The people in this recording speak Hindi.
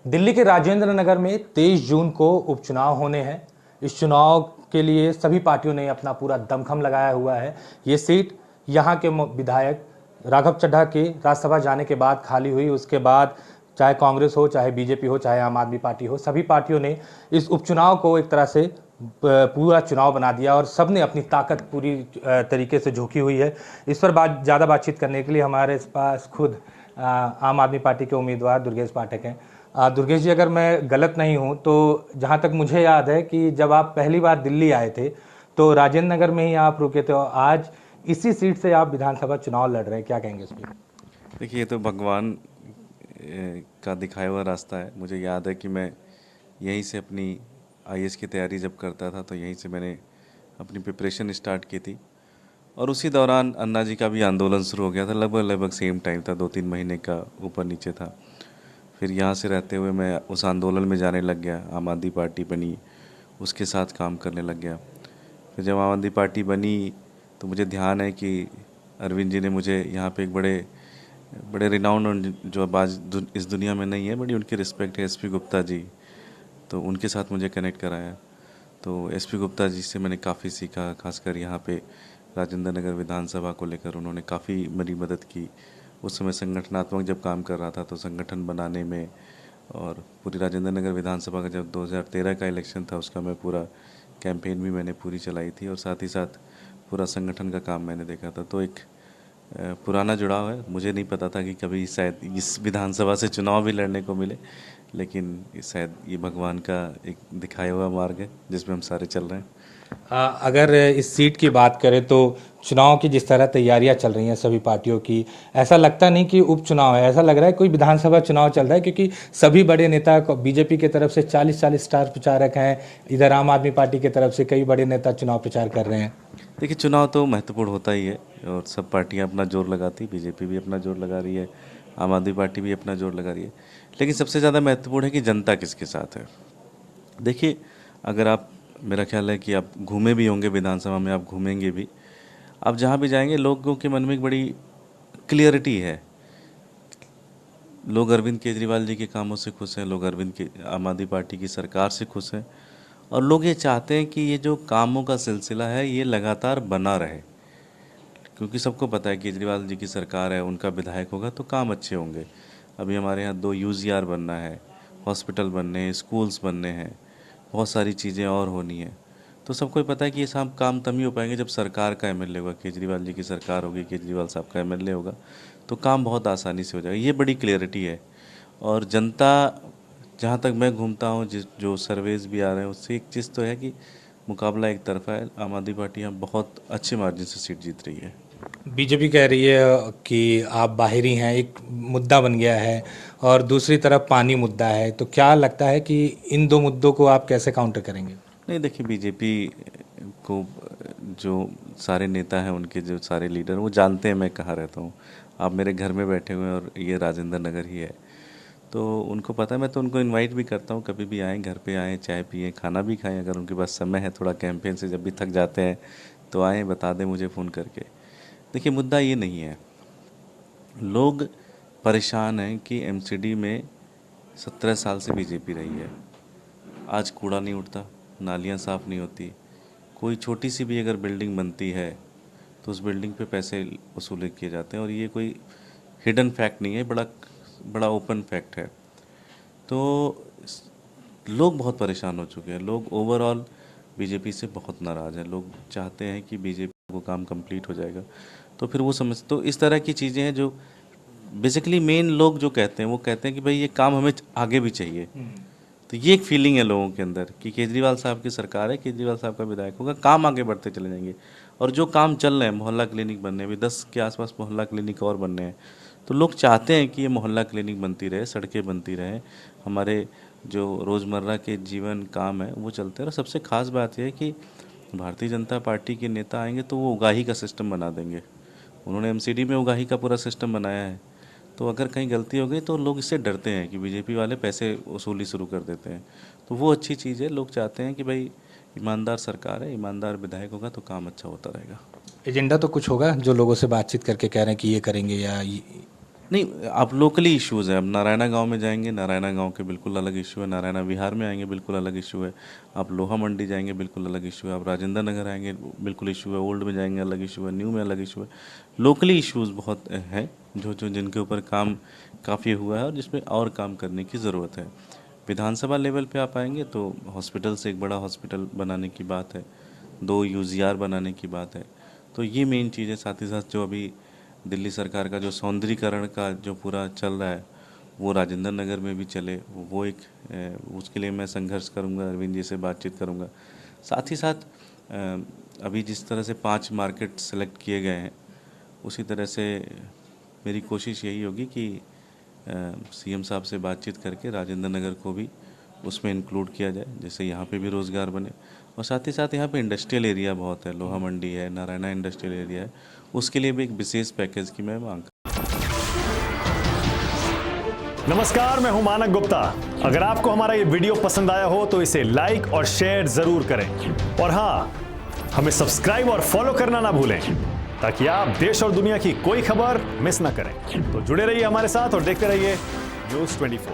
दिल्ली के राजेंद्र नगर में 23 जून को उपचुनाव होने हैं। इस चुनाव के लिए सभी पार्टियों ने अपना पूरा दमखम लगाया हुआ है। ये सीट यहाँ के विधायक राघव चड्ढा के राज्यसभा जाने के बाद खाली हुई। उसके बाद चाहे कांग्रेस हो, चाहे बीजेपी हो, चाहे आम आदमी पार्टी हो, सभी पार्टियों ने इस उपचुनाव को एक तरह से पूरा चुनाव बना दिया और सबने अपनी ताकत पूरी तरीके से झोंकी हुई है। इस पर ज़्यादा बातचीत करने के लिए हमारे पास खुद आम आदमी पार्टी के उम्मीदवार दुर्गेश पाठक हैं। दुर्गेश जी, अगर मैं गलत नहीं हूं तो जहां तक मुझे याद है कि जब आप पहली बार दिल्ली आए थे तो राजेंद्र नगर में ही आप रुके थे और आज इसी सीट से आप विधानसभा चुनाव लड़ रहे हैं, क्या कहेंगे इस पर? देखिए, ये तो भगवान का दिखाया हुआ रास्ता है। मुझे याद है कि मैं यहीं से अपनी आईएएस की तैयारी जब करता था तो यहीं से मैंने अपनी प्रिपरेशन स्टार्ट की थी और उसी दौरान अन्ना जी का भी आंदोलन शुरू हो गया था। लगभग सेम टाइम था, 2-3 महीने का ऊपर नीचे था। फिर यहाँ से रहते हुए मैं उस आंदोलन में जाने लग गया। आम आदमी पार्टी बनी, उसके साथ काम करने लग गया। फिर जब आम आदमी पार्टी बनी तो मुझे ध्यान है कि अरविंद जी ने मुझे यहाँ पे एक बड़े बड़े रिनाउंड, जो अब आज इस दुनिया में नहीं है, बड़ी उनकी रिस्पेक्ट है, एसपी गुप्ता जी, तो उनके साथ मुझे कनेक्ट कराया। तो एसपी गुप्ता जी से मैंने काफ़ी सीखा, खासकर यहाँ पे राजेंद्र नगर विधानसभा को लेकर उन्होंने काफ़ी मेरी मदद की। उस समय संगठनात्मक जब काम कर रहा था तो संगठन बनाने में, और पूरी राजेंद्र नगर विधानसभा का जब 2013 का इलेक्शन था उसका मैं पूरा कैंपेन भी मैंने पूरी चलाई थी और साथ ही साथ पूरा संगठन का काम मैंने देखा था। तो एक पुराना जुड़ाव है। मुझे नहीं पता था कि कभी शायद इस विधानसभा से चुनाव भी लड़ने को मिले, लेकिन शायद ये भगवान का एक दिखाया हुआ मार्ग है जिसमें हम सारे चल रहे हैं। अगर इस सीट की बात करें तो चुनाव की जिस तरह तैयारियां चल रही हैं सभी पार्टियों की, ऐसा लगता नहीं कि उपचुनाव है, ऐसा लग रहा है कोई विधानसभा चुनाव चल रहा है, क्योंकि सभी बड़े नेता बीजेपी की तरफ से 40-40 स्टार प्रचारक हैं, इधर आम आदमी पार्टी की तरफ से कई बड़े नेता चुनाव प्रचार कर रहे हैं। देखिए, चुनाव तो महत्वपूर्ण होता ही है और सब पार्टियां अपना जोर लगाती, बीजेपी भी अपना जोर लगा रही है, आम आदमी पार्टी भी अपना जोर लगा रही है, लेकिन सबसे ज़्यादा महत्वपूर्ण है कि जनता किसके साथ है। देखिए, अगर आप, मेरा ख्याल है कि आप घूमे भी होंगे विधानसभा में, आप घूमेंगे भी, आप जहाँ भी जाएंगे लोगों के मन में एक बड़ी क्लियरिटी है। लोग अरविंद केजरीवाल जी के कामों से खुश हैं, लोग अरविंद के आम आदमी पार्टी की सरकार से खुश हैं और लोग ये चाहते हैं कि ये जो कामों का सिलसिला है ये लगातार बना रहे, क्योंकि सबको पता है केजरीवाल जी की सरकार है, उनका विधायक होगा तो काम अच्छे होंगे। अभी हमारे यहाँ 2 यूजीआर बनना है, हॉस्पिटल बनने हैं, स्कूल्स बनने हैं, बहुत सारी चीज़ें और होनी है। तो सबको पता है कि ये सब काम तभी हो पाएंगे जब सरकार का एमएलए होगा, केजरीवाल जी की सरकार होगी, केजरीवाल साहब का एमएलए होगा, तो काम बहुत आसानी से हो जाएगा। ये बड़ी क्लियरिटी है। और जनता, जहाँ तक मैं घूमता हूँ, जिस जो सर्वेज भी आ रहे हैं उससे एक चीज़ तो है कि मुकाबला एक तरफा है। आम आदमी पार्टी यहाँ बहुत अच्छे मार्जिन से सीट जीत रही है। बीजेपी कह रही है कि आप बाहरी हैं, एक मुद्दा बन गया है, और दूसरी तरफ पानी मुद्दा है, तो क्या लगता है कि इन दो मुद्दों को आप कैसे काउंटर करेंगे? नहीं, देखिए, बीजेपी को जो सारे नेता हैं, उनके जो सारे लीडर, वो जानते हैं मैं कहाँ रहता हूँ। आप मेरे घर में बैठे हुए हैं और ये राजेंद्र नगर ही है, तो उनको पता है। मैं तो उनको इनवाइट भी करता हूँ, कभी भी आएँ, घर पे आएँ, चाय पिएँ, खाना भी खाएँ, अगर उनके पास समय है, थोड़ा कैंपेन से जब भी थक जाते हैं तो आएँ, बता दें मुझे फ़ोन करके। देखिए, मुद्दा ये नहीं है। लोग परेशान हैं कि एमसीडी में 17 साल से बीजेपी रही है, आज कूड़ा नहीं उठता, नालियाँ साफ़ नहीं होती, कोई छोटी सी भी अगर बिल्डिंग बनती है तो उस बिल्डिंग पे पैसे वसूल किए जाते हैं, और ये कोई हिडन फैक्ट नहीं है, बड़ा बड़ा ओपन फैक्ट है। तो लोग बहुत परेशान हो चुके हैं। लोग ओवरऑल बीजेपी से बहुत नाराज़ हैं। लोग चाहते हैं कि बीजेपी को काम कंप्लीट हो जाएगा, तो फिर वो समझ, तो इस तरह की चीज़ें हैं जो बेसिकली मेन लोग जो कहते हैं वो कहते हैं कि भाई ये काम हमें आगे भी चाहिए। तो ये एक फीलिंग है लोगों के अंदर कि केजरीवाल साहब की सरकार है, केजरीवाल साहब का विधायक होगा, काम आगे बढ़ते चले जाएंगे। और जो काम चल रहे हैं, मोहल्ला क्लिनिक बनने, अभी 10 के आसपास मोहल्ला क्लिनिक और बनने हैं, तो लोग चाहते हैं कि ये मोहल्ला क्लिनिक बनती रहे, सड़कें बनती रहें, हमारे जो रोज़मर्रा के जीवन काम है वो चलते रहे। और सबसे ख़ास बात यह है कि भारतीय जनता पार्टी के नेता आएंगे तो वो उगाही का सिस्टम बना देंगे। उन्होंने एमसीडी में उगाही का पूरा सिस्टम बनाया है, तो अगर कहीं गलती हो गई तो लोग इससे डरते हैं कि बीजेपी वाले पैसे वसूली शुरू कर देते हैं। तो वो अच्छी चीज़ है। लोग चाहते हैं कि भाई ईमानदार सरकार है, ईमानदार विधायक होगा तो काम अच्छा होता रहेगा। एजेंडा तो कुछ होगा जो लोगों से बातचीत करके कह रहे हैं कि ये करेंगे या नहीं, आप लोकली इश्यूज़ हैं। अब नारायणा गांव में जाएंगे, नारायणा गांव के बिल्कुल अलग इशू है। नारायणा विहार में आएंगे, बिल्कुल अलग इशू है। आप लोहा मंडी जाएंगे, बिल्कुल अलग इशू है। आप राजेंद्र नगर आएंगे, बिल्कुल इशू है। ओल्ड में जाएंगे, अलग इशू है। न्यू में अलग इशू है। लोकली इश्यूज़ बहुत हैं जो जिनके ऊपर काम काफ़ी हुआ है और जिसमें और काम करने की ज़रूरत है। विधानसभा लेवल पे आप आएंगे तो हॉस्पिटल से एक बड़ा हॉस्पिटल बनाने की बात है, 2 यूजीआर बनाने की बात है। तो ये मेन चीज़ है। साथ ही साथ जो अभी दिल्ली सरकार का जो सौंदर्यीकरण का जो पूरा चल रहा है वो राजेंद्र नगर में भी चले, वो एक उसके लिए मैं संघर्ष करूंगा, अरविंद जी से बातचीत करूंगा। साथ ही साथ अभी जिस तरह से 5 मार्केट सेलेक्ट किए गए हैं, उसी तरह से मेरी कोशिश यही होगी कि सीएम साहब से बातचीत करके राजेंद्र नगर को भी उसमें इंक्लूड किया जाए, जैसे यहाँ पे भी रोज़गार बने। और साथ ही साथ यहाँ पे इंडस्ट्रियल एरिया बहुत है, लोहा मंडी है, नारायणा इंडस्ट्रियल एरिया है, उसके लिए भी एक विशेष पैकेज की मैं मांग। नमस्कार, मैं हूं मानक गुप्ता। अगर आपको हमारा ये वीडियो पसंद आया हो तो इसे लाइक और शेयर जरूर करें, और हाँ, हमें सब्सक्राइब और फॉलो करना ना भूलें ताकि आप देश और दुनिया की कोई खबर मिस ना करें। तो जुड़े रहिए हमारे साथ और देखते रहिए News 24।